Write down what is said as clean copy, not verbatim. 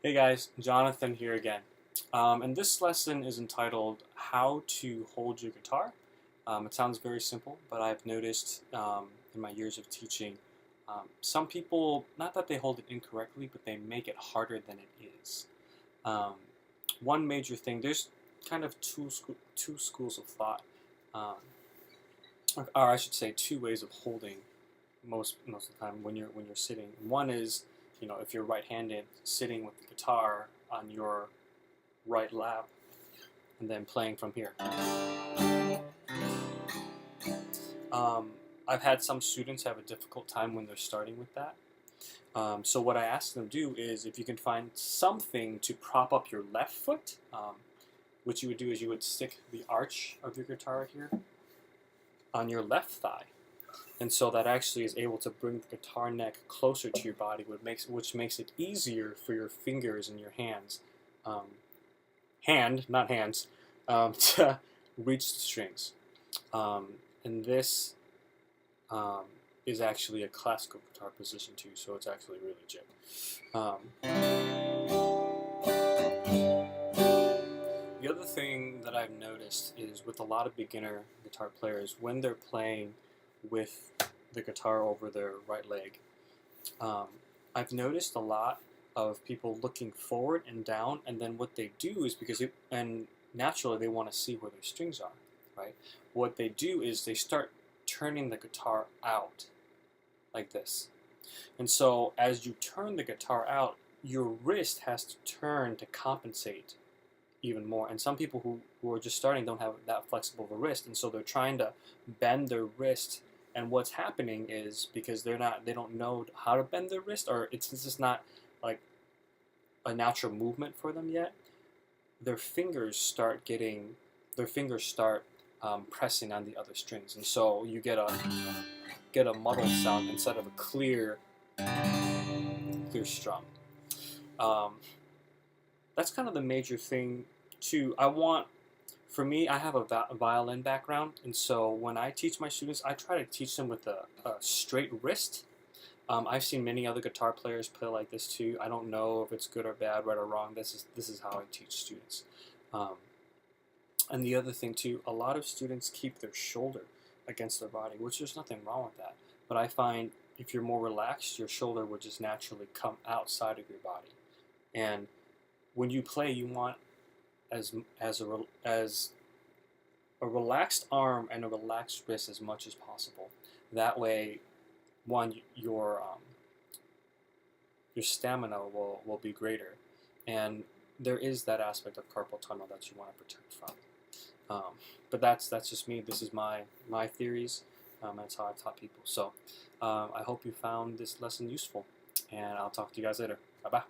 Hey guys, Jonathan here again. And this lesson is entitled How to Hold Your Guitar. It sounds very simple, but I've noticed in my years of teaching, some people, not that they hold it incorrectly, but they make it harder than it is. Um, One major thing, there's kind of two schools of thought, um, or I should say two ways of holding most of the time when you're sitting. One is, if you're right-handed, sitting with the guitar on your right lap and then playing from here. Um, I've had some students have a difficult time when they're starting with that. So what I ask them to do is if you can find something to prop up your left foot, what you would do is you would stick the arch of your guitar here on your left thigh. And so that actually is able to bring the guitar neck closer to your body, which makes it easier for your fingers and your hands, not hands, to reach the strings. And this is actually a classical guitar position too, so it's actually really legit. The other thing that I've noticed is with a lot of beginner guitar players, when they're playing with the guitar over their right leg, um, I've noticed a lot of people looking forward and down, and then what they do is and naturally they want to see where their strings are, right? What they do is they start turning the guitar out like this. And so as you turn the guitar out, your wrist has to turn to compensate even more. And some people who are just starting don't have that flexible of a wrist, and so they're trying to bend their wrist. And what's happening is because they don't know how to bend their wrist, or it's just not like a natural movement for them yet. Their fingers start pressing on the other strings, and so you get a muddled sound instead of a clear strum. Um, that's kind of the major thing too. For me, I have a violin background, and so when I teach my students, I try to teach them with a straight wrist. I've seen many other guitar players play like this too. I don't know if it's good or bad, right or wrong. This is how I teach students. Um, and the other thing too, a lot of students keep their shoulder against their body, which there's nothing wrong with that. But I find if you're more relaxed, your shoulder will just naturally come outside of your body. And when you play, you want as a relaxed arm and a relaxed wrist as much as possible. That way, one your stamina will be greater, and there is that aspect of carpal tunnel that you want to protect from. But that's just me. This is my theories. That's how I taught people. So I hope you found this lesson useful, and I'll talk to you guys later. Bye bye.